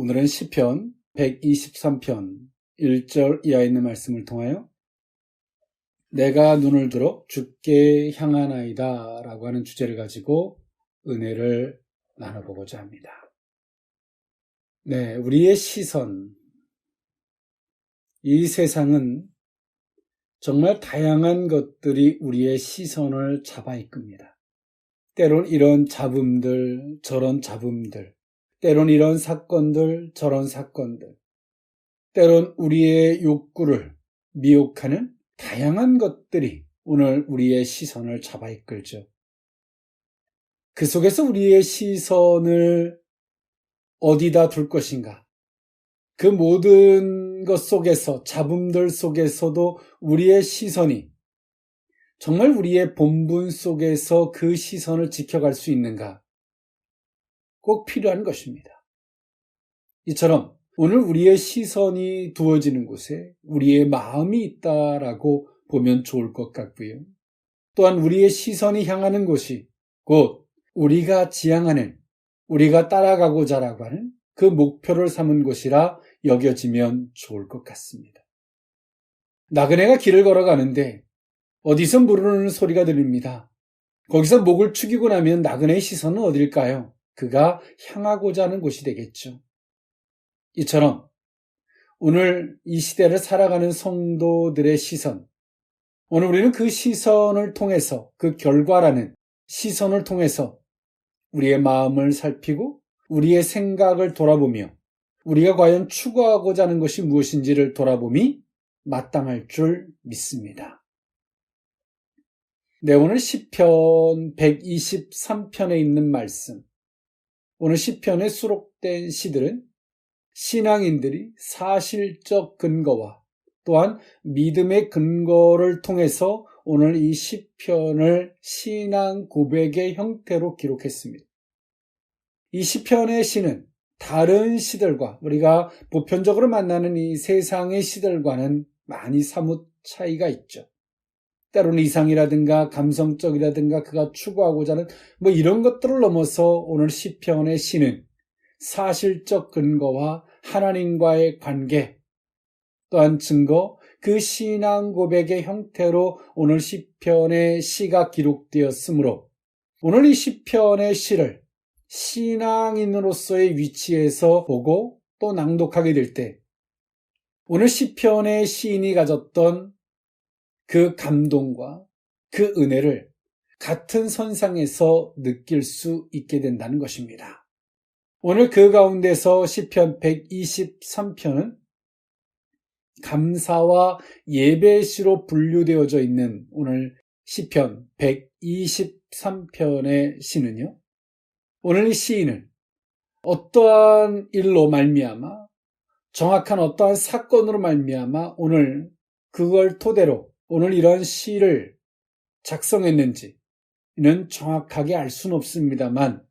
오늘은 시편 123편 1절 이하에 있는 말씀을 통하여 내가 눈을 들어 주께 향하나이다 라고 하는 주제를 가지고 은혜를 나눠보고자 합니다. 네, 우리의 시선, 이 세상은 정말 다양한 것들이 우리의 시선을 잡아 이끕니다. 때론 이런 잡음들, 저런 잡음들, 때론 이런 사건들, 저런 사건들, 때론 우리의 욕구를 미혹하는 다양한 것들이 오늘 우리의 시선을 잡아 이끌죠. 그 속에서 우리의 시선을 어디다 둘 것인가? 그 모든 것 속에서, 잡음들 속에서도 우리의 시선이 정말 우리의 본분 속에서 그 시선을 지켜갈 수 있는가? 꼭 필요한 것입니다. 이처럼 오늘 우리의 시선이 두어지는 곳에 우리의 마음이 있다라고 보면 좋을 것 같고요. 또한 우리의 시선이 향하는 곳이 곧 우리가 지향하는, 우리가 따라가고자 하는 그 목표를 삼은 곳이라 여겨지면 좋을 것 같습니다. 나그네가 길을 걸어가는데 어디서 부르는 소리가 들립니다. 거기서 목을 축이고 나면 나그네의 시선은 어딜까요? 그가 향하고자 하는 곳이 되겠죠. 이처럼 오늘 이 시대를 살아가는 성도들의 시선, 오늘 우리는 그 시선을 통해서, 그 결과라는 시선을 통해서 우리의 마음을 살피고 우리의 생각을 돌아보며 우리가 과연 추구하고자 하는 것이 무엇인지를 돌아봄이 마땅할 줄 믿습니다. 네, 오늘 시편 123편에 있는 말씀, 오늘 시편에 수록된 시들은 신앙인들이 사실적 근거와 또한 믿음의 근거를 통해서 오늘 이 시편을 신앙 고백의 형태로 기록했습니다. 이 시편의 시는 다른 시들과 우리가 보편적으로 만나는 이 세상의 시들과는 많이 사뭇 차이가 있죠. 때로는 이상이라든가 감성적이라든가 그가 추구하고자 하는 이런 것들을 넘어서 오늘 시편의 시는 사실적 근거와 하나님과의 관계, 또한 증거, 그 신앙 고백의 형태로 오늘 시편의 시가 기록되었으므로 오늘 이 시편의 시를 신앙인으로서의 위치에서 보고 또 낭독하게 될 때 오늘 시편의 시인이 가졌던 그 감동과 그 은혜를 같은 선상에서 느낄 수 있게 된다는 것입니다. 오늘 그 가운데서 시편 123편은 감사와 예배시로 분류되어져 있는 오늘 시편 123편의 시는요. 오늘 이 시인은 어떠한 일로 말미암아 정확한 어떠한 사건으로 말미암아 오늘 그걸 토대로 오늘 이런 시를 작성했는지는 정확하게 알 수는 없습니다만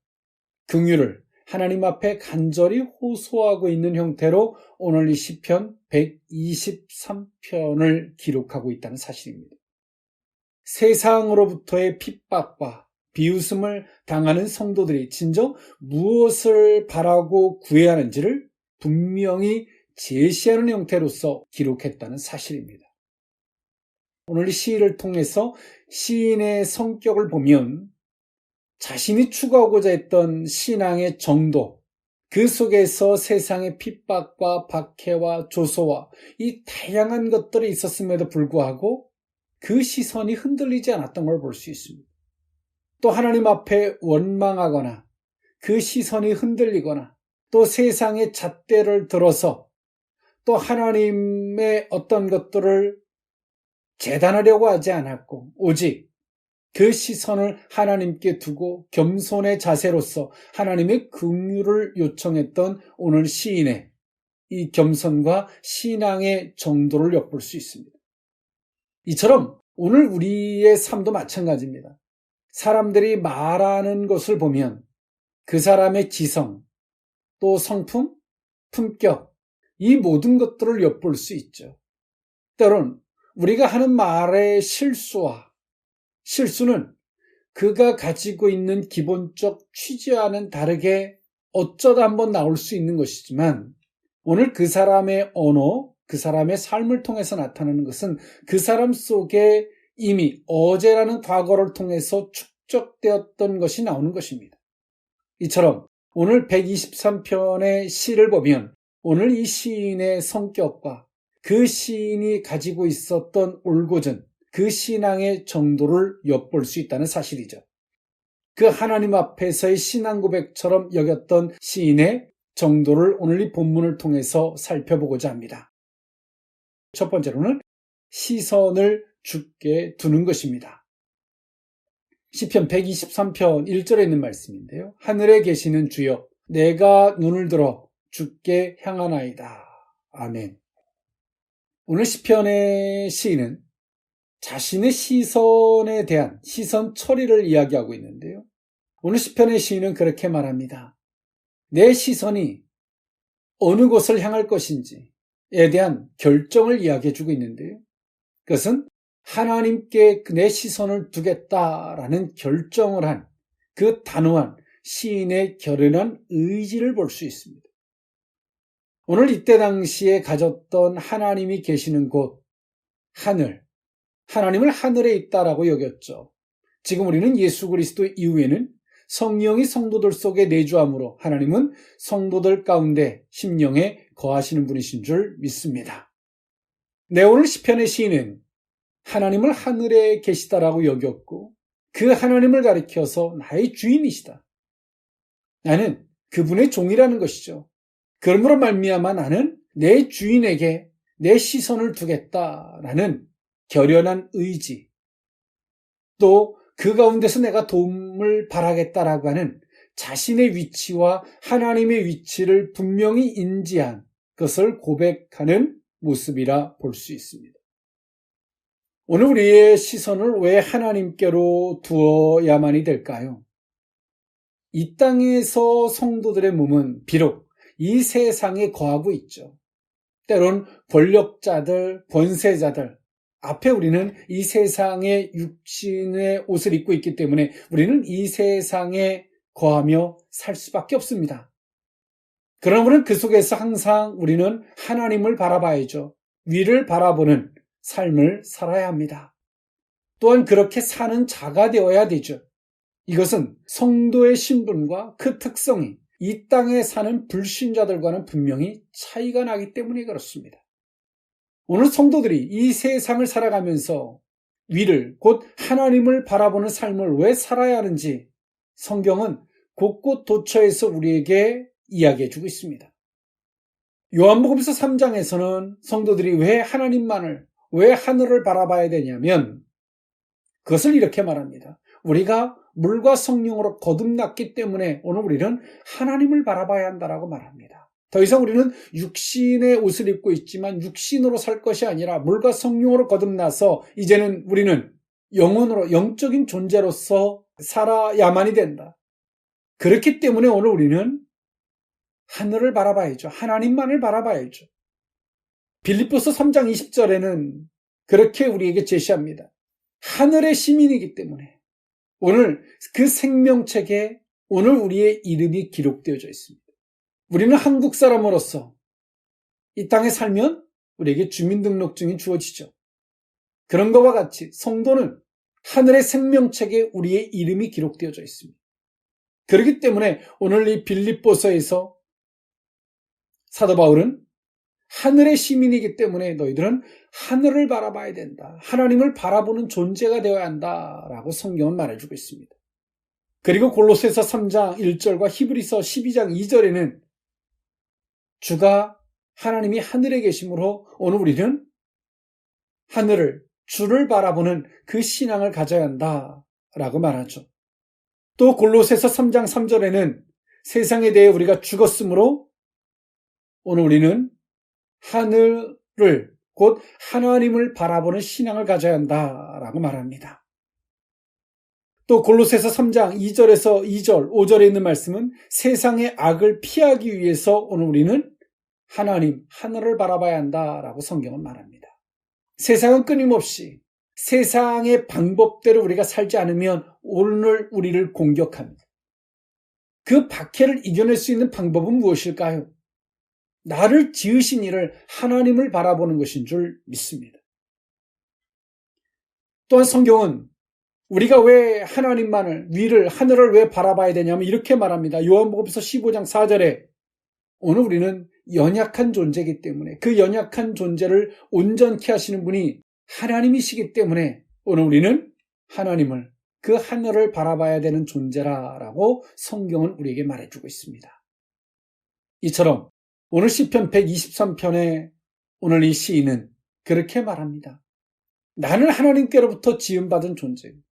긍휼을 하나님 앞에 간절히 호소하고 있는 형태로 오늘 이 시편 123편을 기록하고 있다는 사실입니다. 세상으로부터의 핍박과 비웃음을 당하는 성도들이 진정 무엇을 바라고 구해야 하는지를 분명히 제시하는 형태로서 기록했다는 사실입니다. 오늘 이 시를 통해서 시인의 성격을 보면 자신이 추구하고자 했던 신앙의 정도, 그 속에서 세상의 핍박과 박해와 조소와 이 다양한 것들이 있었음에도 불구하고 그 시선이 흔들리지 않았던 걸 볼 수 있습니다. 또 하나님 앞에 원망하거나 그 시선이 흔들리거나 또 세상의 잣대를 들어서 또 하나님의 어떤 것들을 재단하려고 하지 않았고 오직 그 시선을 하나님께 두고 겸손의 자세로서 하나님의 긍휼을 요청했던 오늘 시인의 이 겸손과 신앙의 정도를 엿볼 수 있습니다. 이처럼 오늘 우리의 삶도 마찬가지입니다. 사람들이 말하는 것을 보면 그 사람의 지성, 또 성품, 품격, 이 모든 것들을 엿볼 수 있죠. 때론 우리가 하는 말의 실수는 그가 가지고 있는 기본적 취지와는 다르게 어쩌다 한번 나올 수 있는 것이지만 오늘 그 사람의 언어, 그 사람의 삶을 통해서 나타나는 것은 그 사람 속에 이미 어제라는 과거를 통해서 축적되었던 것이 나오는 것입니다. 이처럼 오늘 123편의 시를 보면 오늘 이 시인의 성격과 그 시인이 가지고 있었던 올곧은 그 신앙의 정도를 엿볼 수 있다는 사실이죠. 그 하나님 앞에서의 신앙 고백처럼 여겼던 시인의 정도를 오늘 이 본문을 통해서 살펴보고자 합니다. 첫 번째로는 시선을 주께 두는 것입니다. 시편 123편 1절에 있는 말씀인데요. 하늘에 계시는 주여, 내가 눈을 들어 주께 향하나이다. 아멘. 오늘 시편의 시인은 자신의 시선에 대한 시선 처리를 이야기하고 있는데요. 오늘 시편의 시인은 그렇게 말합니다. 내 시선이 어느 곳을 향할 것인지에 대한 결정을 이야기해주고 있는데요. 그것은 하나님께 내 시선을 두겠다라는 결정을 한 그 단호한 시인의 결연한 의지를 볼 수 있습니다. 오늘 이때 당시에 가졌던 하나님이 계시는 곳, 하늘, 하나님을 하늘에 있다라고 여겼죠. 지금 우리는 예수 그리스도 이후에는 성령이 성도들 속에 내주함으로 하나님은 성도들 가운데 심령에 거하시는 분이신 줄 믿습니다. 네, 오늘 시편의 시인은 하나님을 하늘에 계시다라고 여겼고 그 하나님을 가리켜서 나의 주인이시다. 나는 그분의 종이라는 것이죠. 그러므로 말미암아 나는 내 주인에게 내 시선을 두겠다라는 결연한 의지, 또 그 가운데서 내가 도움을 바라겠다라고 하는 자신의 위치와 하나님의 위치를 분명히 인지한 것을 고백하는 모습이라 볼 수 있습니다. 오늘 우리의 시선을 왜 하나님께로 두어야만이 될까요? 이 땅에서 성도들의 몸은 비록 이 세상에 거하고 있죠. 때론 권력자들, 권세자들 앞에 우리는 이 세상의 육신의 옷을 입고 있기 때문에 우리는 이 세상에 거하며 살 수밖에 없습니다. 그러나 우리는 그 속에서 항상 우리는 하나님을 바라봐야죠. 위를 바라보는 삶을 살아야 합니다. 또한 그렇게 사는 자가 되어야 되죠. 이것은 성도의 신분과 그 특성이 이 땅에 사는 불신자들과는 분명히 차이가 나기 때문에 그렇습니다. 오늘 성도들이 이 세상을 살아가면서 위를, 곧 하나님을 바라보는 삶을 왜 살아야 하는지 성경은 곳곳 도처에서 우리에게 이야기해주고 있습니다. 요한복음서 3장에서는 성도들이 왜 하나님만을, 왜 하늘을 바라봐야 되냐면 그것을 이렇게 말합니다. 우리가 물과 성령으로 거듭났기 때문에 오늘 우리는 하나님을 바라봐야 한다라고 말합니다. 더 이상 우리는 육신의 옷을 입고 있지만 육신으로 살 것이 아니라 물과 성령으로 거듭나서 이제는 우리는 영혼으로, 영적인 존재로서 살아야만이 된다. 그렇기 때문에 오늘 우리는 하늘을 바라봐야죠. 하나님만을 바라봐야죠. 빌립보서 3장 20절에는 그렇게 우리에게 제시합니다. 하늘의 시민이기 때문에 오늘 그 생명책에 오늘 우리의 이름이 기록되어져 있습니다. 우리는 한국 사람으로서 이 땅에 살면 우리에게 주민등록증이 주어지죠. 그런 것과 같이 성도는 하늘의 생명책에 우리의 이름이 기록되어져 있습니다. 그렇기 때문에 오늘 이 빌립보서에서 사도 바울은 하늘의 시민이기 때문에 너희들은 하늘을 바라봐야 된다. 하나님을 바라보는 존재가 되어야 한다라고 성경은 말해주고 있습니다. 그리고 골로새서 3장 1절과 히브리서 12장 2절에는 주가 하나님이 하늘에 계심으로 오늘 우리는 하늘을, 주를 바라보는 그 신앙을 가져야 한다라고 말하죠. 또 골로새서 3장 3절에는 세상에 대해 우리가 죽었으므로 오늘 우리는 하늘을, 곧 하나님을 바라보는 신앙을 가져야 한다라고 말합니다. 또 골로새서 3장 2절에서 2절, 5절에 있는 말씀은 세상의 악을 피하기 위해서 오늘 우리는 하나님, 하늘을 바라봐야 한다라고 성경은 말합니다. 세상은 끊임없이 세상의 방법대로 우리가 살지 않으면 오늘 우리를 공격합니다. 그 박해를 이겨낼 수 있는 방법은 무엇일까요? 나를 지으신 이를 하나님을 바라보는 것인 줄 믿습니다. 또한 성경은 우리가 왜 하나님만을, 위를, 하늘을 왜 바라봐야 되냐면 이렇게 말합니다. 요한복음서 15장 4절에 오늘 우리는 연약한 존재이기 때문에 그 연약한 존재를 온전케 하시는 분이 하나님이시기 때문에 오늘 우리는 하나님을, 그 하늘을 바라봐야 되는 존재라라고 성경은 우리에게 말해주고 있습니다. 이처럼 오늘 시편 123편에 오늘 이 시인은 그렇게 말합니다. 나는 하나님께로부터 지음받은 존재입니다.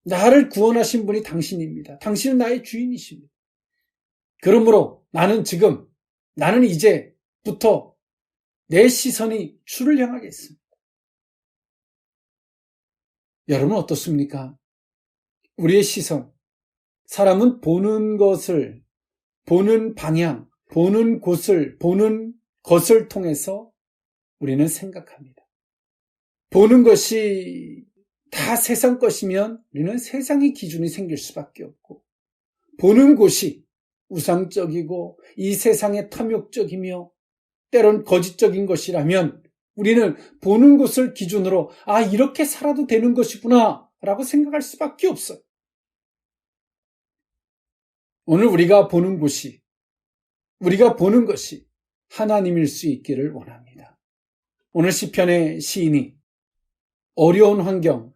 나를 구원하신 분이 당신입니다. 당신은 나의 주인이십니다. 그러므로 나는 이제부터 내 시선이 주를 향하겠습니다. 여러분 어떻습니까? 우리의 시선, 사람은 보는 것을, 보는 방향, 보는 곳을, 보는 것을 통해서 우리는 생각합니다. 보는 것이 다 세상 것이면 우리는 세상의 기준이 생길 수밖에 없고, 보는 곳이 우상적이고 이 세상에 탐욕적이며 때론 거짓적인 것이라면 우리는 보는 곳을 기준으로 이렇게 살아도 되는 것이구나 라고 생각할 수밖에 없어요. 오늘 우리가 보는 것이 하나님일 수 있기를 원합니다. 오늘 시편의 시인이 어려운 환경,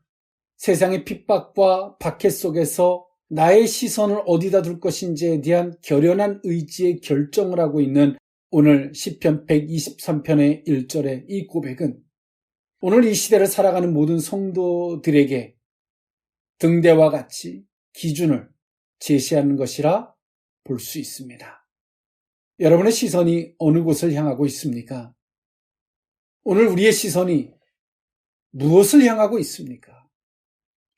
세상의 핍박과 박해 속에서 나의 시선을 어디다 둘 것인지에 대한 결연한 의지의 결정을 하고 있는 오늘 시편 123편의 1절의 이 고백은 오늘 이 시대를 살아가는 모든 성도들에게 등대와 같이 기준을 제시하는 것이라 볼 수 있습니다. 여러분의 시선이 어느 곳을 향하고 있습니까? 오늘 우리의 시선이 무엇을 향하고 있습니까?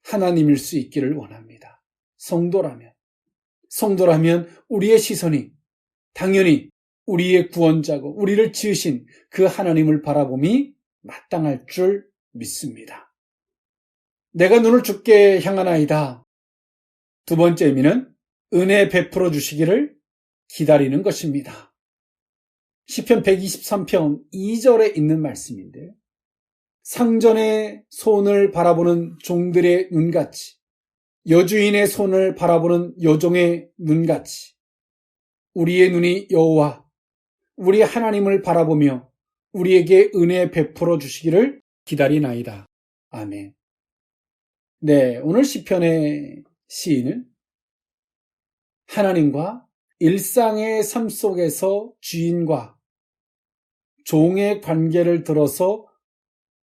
하나님일 수 있기를 원합니다. 성도라면 우리의 시선이 당연히 우리의 구원자고 우리를 지으신 그 하나님을 바라봄이 마땅할 줄 믿습니다. 내가 눈을 주께 향하나이다. 두 번째 의미는 은혜 베풀어 주시기를 기다리는 것입니다. 시편 123편 2절에 있는 말씀인데요. 상전의 손을 바라보는 종들의 눈같이, 여주인의 손을 바라보는 여종의 눈같이 우리의 눈이 여호와, 우리 하나님을 바라보며 우리에게 은혜 베풀어 주시기를 기다리나이다. 아멘. 네, 오늘 시편의 시인은 하나님과 일상의 삶 속에서 주인과 종의 관계를 들어서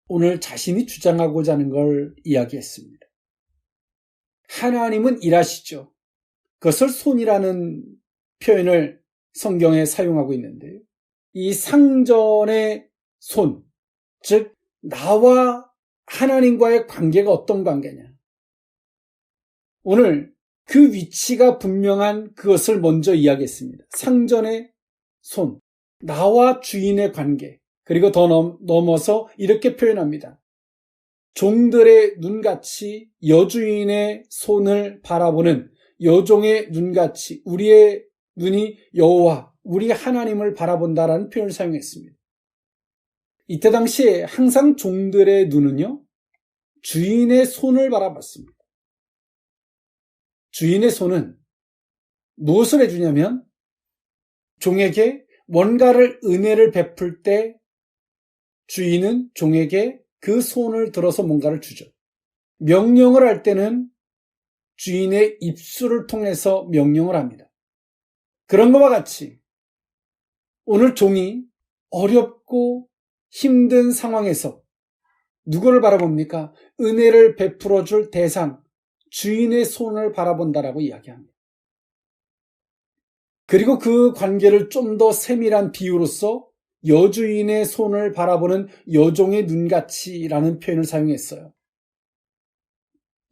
오늘 자신이 주장하고자 하는 걸 이야기했습니다. 하나님은 일하시죠. 그것을 손이라는 표현을 성경에 사용하고 있는데요. 이 상전의 손, 즉 나와 하나님과의 관계가 어떤 관계냐. 오늘 그 위치가 분명한 그것을 먼저 이야기했습니다. 상전의 손, 나와 주인의 관계, 그리고 더 넘어서 이렇게 표현합니다. 종들의 눈같이 여주인의 손을 바라보는 여종의 눈같이 우리의 눈이 여호와, 우리 하나님을 바라본다라는 표현을 사용했습니다. 이때 당시에 항상 종들의 눈은요, 주인의 손을 바라봤습니다. 주인의 손은 무엇을 해주냐면 종에게 뭔가를 은혜를 베풀 때 주인은 종에게 그 손을 들어서 뭔가를 주죠. 명령을 할 때는 주인의 입술을 통해서 명령을 합니다. 그런 것과 같이 오늘 종이 어렵고 힘든 상황에서 누구를 바라봅니까? 은혜를 베풀어 줄 대상, 주인의 손을 바라본다라고 이야기합니다. 그리고 그 관계를 좀 더 세밀한 비유로서 여주인의 손을 바라보는 여종의 눈같이라는 표현을 사용했어요.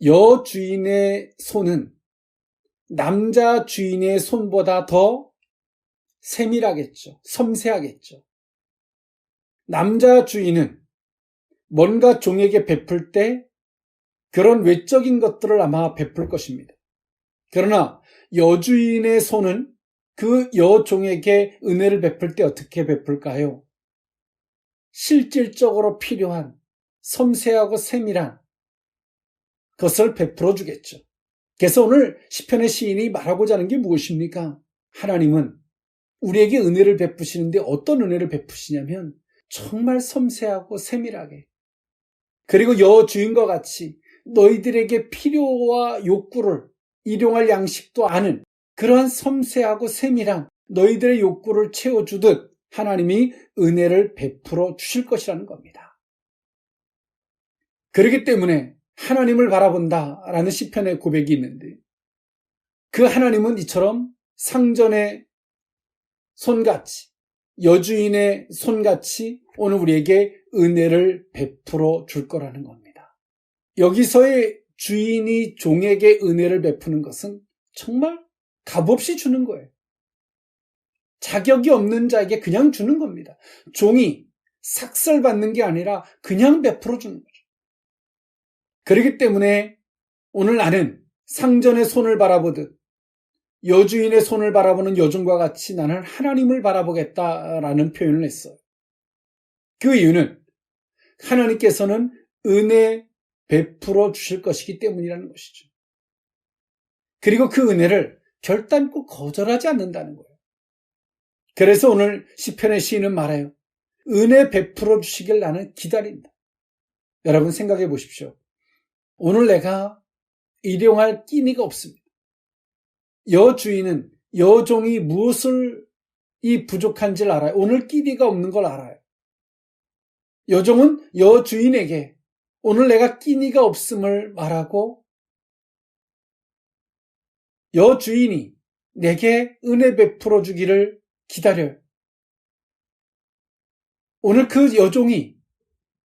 여주인의 손은 남자 주인의 손보다 더 세밀하겠죠. 섬세하겠죠. 남자 주인은 뭔가 종에게 베풀 때 그런 외적인 것들을 아마 베풀 것입니다. 그러나 여주인의 손은 그 여종에게 은혜를 베풀 때 어떻게 베풀까요? 실질적으로 필요한 섬세하고 세밀한 것을 베풀어 주겠죠. 그래서 오늘 시편의 시인이 말하고자 하는 게 무엇입니까? 하나님은 우리에게 은혜를 베푸시는데 어떤 은혜를 베푸시냐면 정말 섬세하고 세밀하게, 그리고 여주인과 같이 너희들에게 필요와 욕구를 일용할 양식도 아는 그러한 섬세하고 세밀한 너희들의 욕구를 채워주듯 하나님이 은혜를 베풀어 주실 것이라는 겁니다. 그렇기 때문에 하나님을 바라본다라는 시편의 고백이 있는데, 그 하나님은 이처럼 상전의 손같이, 여주인의 손같이 오늘 우리에게 은혜를 베풀어 줄 거라는 겁니다. 여기서의 주인이 종에게 은혜를 베푸는 것은 정말 값없이 주는 거예요. 자격이 없는 자에게 그냥 주는 겁니다. 종이 삭설받는 게 아니라 그냥 베풀어 주는 거죠. 그렇기 때문에 오늘 나는 상전의 손을 바라보듯 여주인의 손을 바라보는 여종과 같이 나는 하나님을 바라보겠다라는 표현을 했어요. 그 이유는 하나님께서는 은혜 베풀어 주실 것이기 때문이라는 것이죠. 그리고 그 은혜를 결단코 거절하지 않는다는 거예요. 그래서 오늘 시편의 시인은 말해요. 은혜 베풀어 주시길 나는 기다린다. 여러분 생각해 보십시오. 오늘 내가 일용할 끼니가 없습니다. 여주인은 여종이 무엇을 부족한지를 알아요. 오늘 끼니가 없는 걸 알아요. 여종은 여주인에게 오늘 내가 끼니가 없음을 말하고 여주인이 내게 은혜 베풀어 주기를 기다려요. 오늘 그 여종이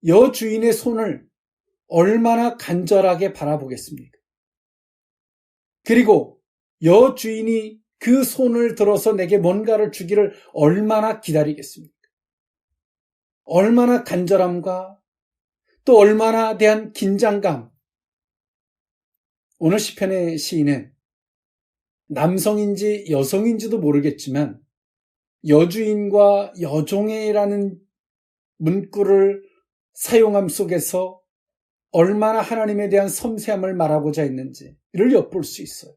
여주인의 손을 얼마나 간절하게 바라보겠습니까? 그리고 여주인이 그 손을 들어서 내게 뭔가를 주기를 얼마나 기다리겠습니까? 얼마나 간절함과 또 얼마나 대한 긴장감. 오늘 시편의 시인은 남성인지 여성인지도 모르겠지만 여주인과 여종이라는 문구를 사용함 속에서 얼마나 하나님에 대한 섬세함을 말하고자 했는지를 엿볼 수 있어요.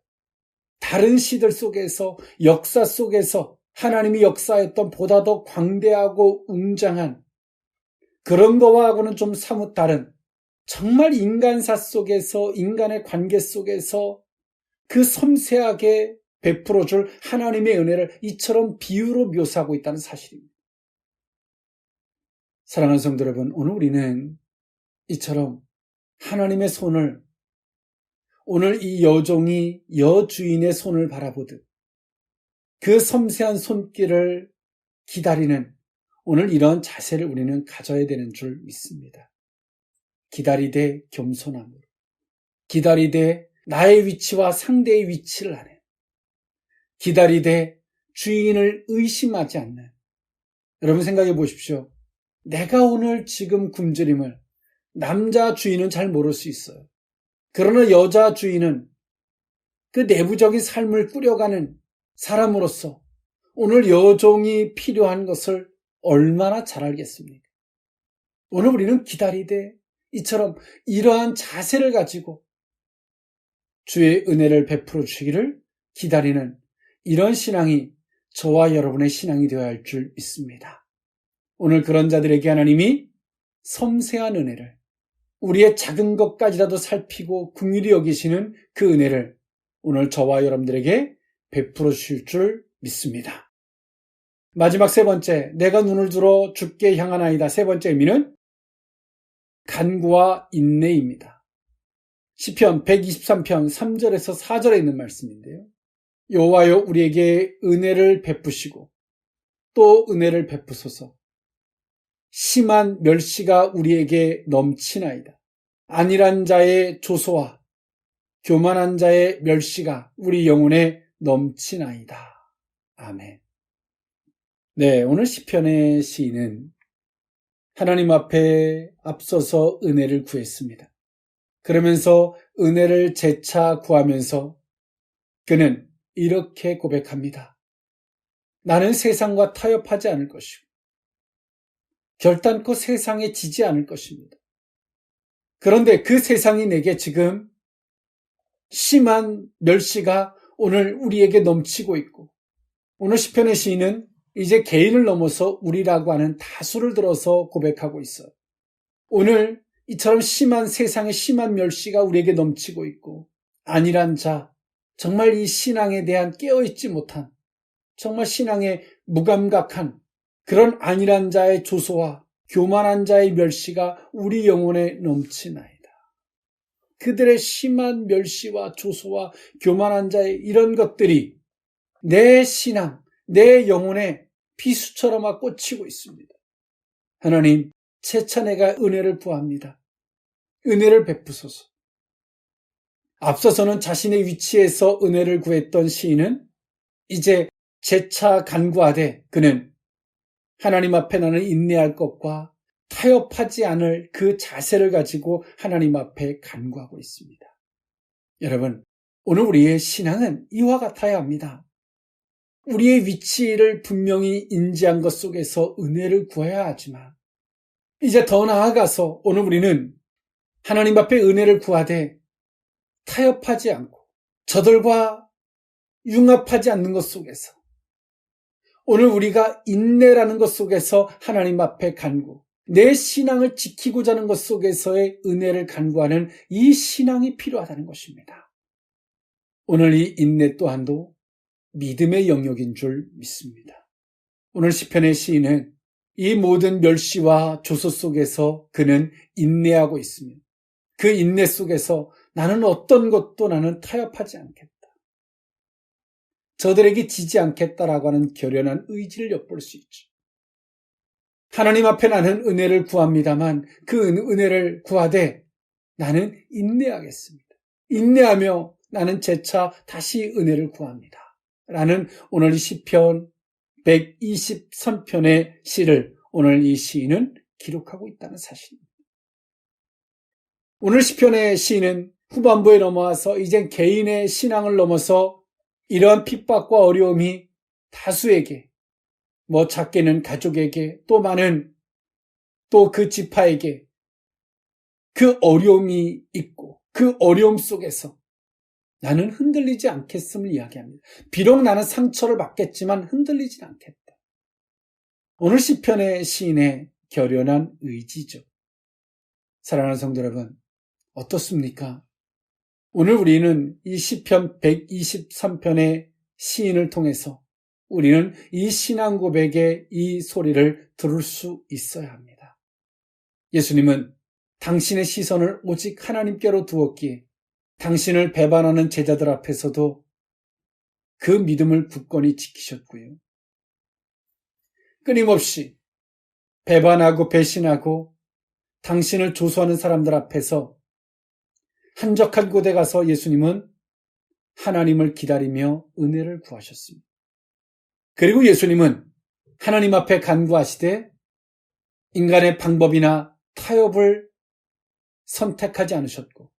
다른 시들 속에서, 역사 속에서 하나님이 역사했던 보다 더 광대하고 웅장한 그런 거와는 좀 사뭇 다른, 정말 인간사 속에서, 인간의 관계 속에서 그 섬세하게 베풀어 줄 하나님의 은혜를 이처럼 비유로 묘사하고 있다는 사실입니다. 사랑하는 성도 여러분, 오늘 우리는 이처럼 하나님의 손을, 오늘 이 여종이 여주인의 손을 바라보듯 그 섬세한 손길을 기다리는 오늘 이런 자세를 우리는 가져야 되는 줄 믿습니다. 기다리되 겸손함으로, 기다리되 나의 위치와 상대의 위치를 아는, 기다리되 주인을 의심하지 않는. 여러분 생각해 보십시오. 내가 오늘 지금 굶주림을 남자 주인은 잘 모를 수 있어요. 그러나 여자 주인은 그 내부적인 삶을 꾸려가는 사람으로서 오늘 여종이 필요한 것을 얼마나 잘 알겠습니까? 오늘 우리는 기다리되 이처럼 이러한 자세를 가지고 주의 은혜를 베풀어 주시기를 기다리는 이런 신앙이 저와 여러분의 신앙이 되어야 할 줄 믿습니다. 오늘 그런 자들에게 하나님이 섬세한 은혜를, 우리의 작은 것까지라도 살피고 긍휼히 여기시는 그 은혜를 오늘 저와 여러분들에게 베풀어 주실 줄 믿습니다. 마지막 세 번째, 내가 눈을 들어 주께 향하나이다. 세 번째 의미는 간구와 인내입니다. 시편 123편 3절에서 4절에 있는 말씀인데요. 여호와여 우리에게 은혜를 베푸시고 또 은혜를 베푸소서. 심한 멸시가 우리에게 넘치나이다. 안일한 자의 조소와 교만한 자의 멸시가 우리 영혼에 넘치나이다. 아멘. 네, 오늘 시편의 시인은 하나님 앞에 앞서서 은혜를 구했습니다. 그러면서 은혜를 재차 구하면서 그는 이렇게 고백합니다. 나는 세상과 타협하지 않을 것이고 결단코 세상에 지지 않을 것입니다. 그런데 그 세상이 내게 지금 심한 멸시가 오늘 우리에게 넘치고 있고, 오늘 시편의 시인은 이제 개인을 넘어서 우리라고 하는 다수를 들어서 고백하고 있어요. 오늘 이처럼 심한 세상의 심한 멸시가 우리에게 넘치고 있고, 안일한 자, 정말 이 신앙에 대한 깨어있지 못한, 정말 신앙에 무감각한 그런 안일한 자의 조소와 교만한 자의 멸시가 우리 영혼에 넘치나이다. 그들의 심한 멸시와 조소와 교만한 자의 이런 것들이 내 신앙, 내 영혼에 비수처럼 꽂히고 있습니다. 하나님, 재차 내가 은혜를 구합니다. 은혜를 베푸소서. 앞서서는 자신의 위치에서 은혜를 구했던 시인은 이제 재차 간구하되 그는 하나님 앞에 나는 인내할 것과 타협하지 않을 그 자세를 가지고 하나님 앞에 간구하고 있습니다. 여러분, 오늘 우리의 신앙은 이와 같아야 합니다. 우리의 위치를 분명히 인지한 것 속에서 은혜를 구해야 하지만 이제 더 나아가서 오늘 우리는 하나님 앞에 은혜를 구하되 타협하지 않고 저들과 융합하지 않는 것 속에서 오늘 우리가 인내라는 것 속에서 하나님 앞에 간구, 내 신앙을 지키고자 하는 것 속에서의 은혜를 간구하는 이 신앙이 필요하다는 것입니다. 오늘 이 인내 또한도 믿음의 영역인 줄 믿습니다. 오늘 시편의 시인은 이 모든 멸시와 조소 속에서 그는 인내하고 있습니다. 그 인내 속에서 나는 어떤 것도 나는 타협하지 않겠다. 저들에게 지지 않겠다라고 하는 결연한 의지를 엿볼 수 있죠. 하나님 앞에 나는 은혜를 구합니다만 그 은혜를 구하되 나는 인내하겠습니다. 인내하며 나는 재차 다시 은혜를 구합니다. 라는 오늘 이 시편 123편의 시를 오늘 이 시인은 기록하고 있다는 사실입니다. 오늘 시편의 시인은 후반부에 넘어와서 이젠 개인의 신앙을 넘어서 이러한 핍박과 어려움이 다수에게, 작게는 가족에게, 또 많은 또 그 지파에게 그 어려움이 있고 그 어려움 속에서 나는 흔들리지 않겠음을 이야기합니다. 비록 나는 상처를 받겠지만 흔들리지 않겠다. 오늘 시편의 시인의 결연한 의지죠. 사랑하는 성도 여러분, 어떻습니까? 오늘 우리는 이 시편 123편의 시인을 통해서 우리는 이 신앙 고백의 이 소리를 들을 수 있어야 합니다. 예수님은 당신의 시선을 오직 하나님께로 두었기에 당신을 배반하는 제자들 앞에서도 그 믿음을 굳건히 지키셨고요. 끊임없이 배반하고 배신하고 당신을 조소하는 사람들 앞에서 한적한 곳에 가서 예수님은 하나님을 기다리며 은혜를 구하셨습니다. 그리고 예수님은 하나님 앞에 간구하시되 인간의 방법이나 타협을 선택하지 않으셨고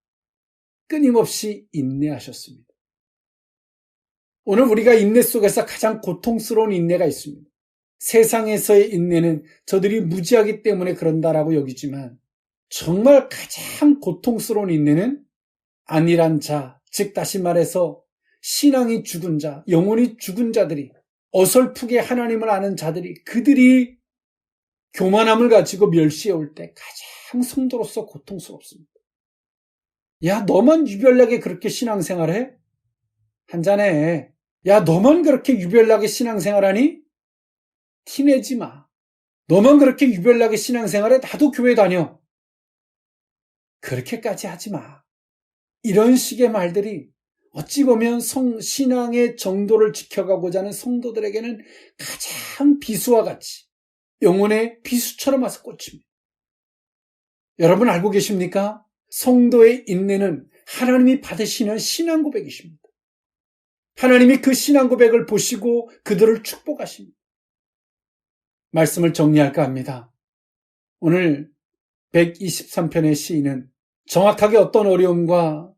끊임없이 인내하셨습니다. 오늘 우리가 인내 속에서 가장 고통스러운 인내가 있습니다. 세상에서의 인내는 저들이 무지하기 때문에 그런다라고 여기지만 정말 가장 고통스러운 인내는 안일한 자, 즉 다시 말해서 신앙이 죽은 자, 영혼이 죽은 자들이 어설프게 하나님을 아는 자들이 그들이 교만함을 가지고 멸시해 올 때 가장 성도로서 고통스럽습니다. 야, 너만 유별나게 그렇게 신앙생활해? 한잔해. 야, 너만 그렇게 유별나게 신앙생활하니? 티내지 마. 너만 그렇게 유별나게 신앙생활해? 나도 교회 다녀. 그렇게까지 하지 마. 이런 식의 말들이 어찌 보면 신앙의 정도를 지켜가고자 하는 성도들에게는 가장 비수와 같이 영혼의 비수처럼 와서 꽂힙니다. 여러분 알고 계십니까? 성도의 인내는 하나님이 받으시는 신앙 고백이십니다. 하나님이 그 신앙 고백을 보시고 그들을 축복하십니다. 말씀을 정리할까 합니다. 오늘 123편의 시인은 정확하게 어떤 어려움과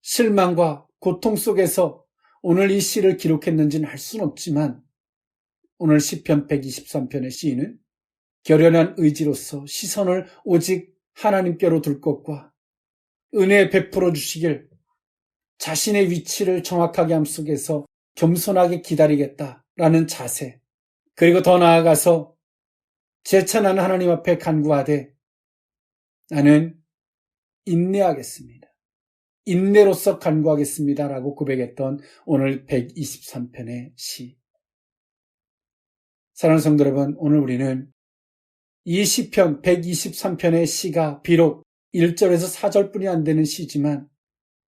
실망과 고통 속에서 오늘 이 시를 기록했는지는 알 수는 없지만 오늘 시편 123편의 시인은 결연한 의지로서 시선을 오직 하나님께로 둘 것과 은혜 베풀어 주시길 자신의 위치를 정확하게 함 속에서 겸손하게 기다리겠다라는 자세, 그리고 더 나아가서 제천한 하나님 앞에 간구하되 나는 인내하겠습니다. 인내로서 간구하겠습니다라고 고백했던 오늘 123편의 시. 사랑하는 성도 여러분, 오늘 우리는 이 시편 123편의 시가 비록 1절에서 4절뿐이 안 되는 시지만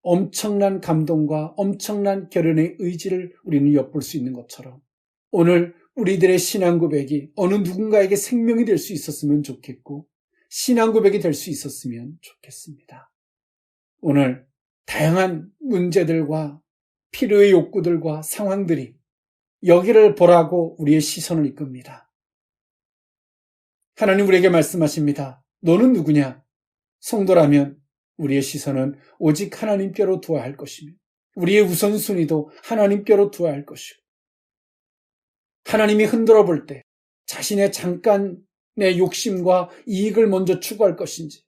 엄청난 감동과 엄청난 결연의 의지를 우리는 엿볼 수 있는 것처럼 오늘 우리들의 신앙 고백이 어느 누군가에게 생명이 될 수 있었으면 좋겠고 신앙 고백이 될 수 있었으면 좋겠습니다. 오늘 다양한 문제들과 필요의 욕구들과 상황들이 여기를 보라고 우리의 시선을 이끕니다. 하나님 우리에게 말씀하십니다. 너는 누구냐? 성도라면 우리의 시선은 오직 하나님께로 두어야 할 것이며 우리의 우선순위도 하나님께로 두어야 할 것이고 하나님이 흔들어 볼 때 자신의 잠깐의 욕심과 이익을 먼저 추구할 것인지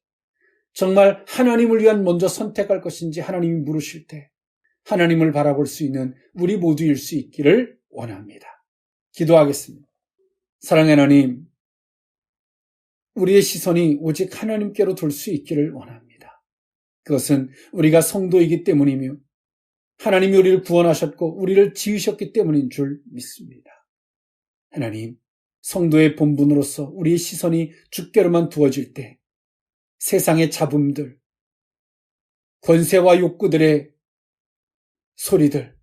정말 하나님을 위한 먼저 선택할 것인지 하나님이 물으실 때 하나님을 바라볼 수 있는 우리 모두일 수 있기를 원합니다. 기도하겠습니다. 사랑의 하나님, 우리의 시선이 오직 하나님께로 돌 수 있기를 원합니다. 그것은 우리가 성도이기 때문이며 하나님이 우리를 구원하셨고 우리를 지으셨기 때문인 줄 믿습니다. 하나님, 성도의 본분으로서 우리의 시선이 주께로만 두어질 때 세상의 잡음들, 권세와 욕구들의 소리들,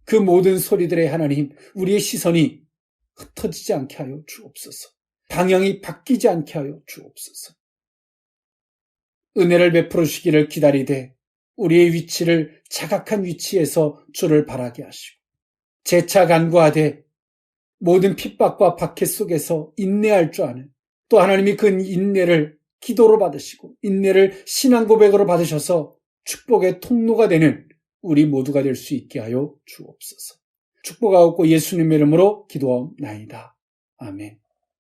그 모든 소리들의 하나님, 우리의 시선이 흩어지지 않게 하여 주옵소서. 방향이 바뀌지 않게 하여 주옵소서. 은혜를 베풀어 주시기를 기다리되 우리의 위치를 자각한 위치에서 주를 바라게 하시고 재차 간구하되 모든 핍박과 박해 속에서 인내할 줄 아는 또 하나님이 그 인내를 기도로 받으시고 인내를 신앙 고백으로 받으셔서 축복의 통로가 되는 우리 모두가 될 수 있게 하여 주옵소서. 축복하옵고 예수님의 이름으로 기도하옵나이다. 아멘.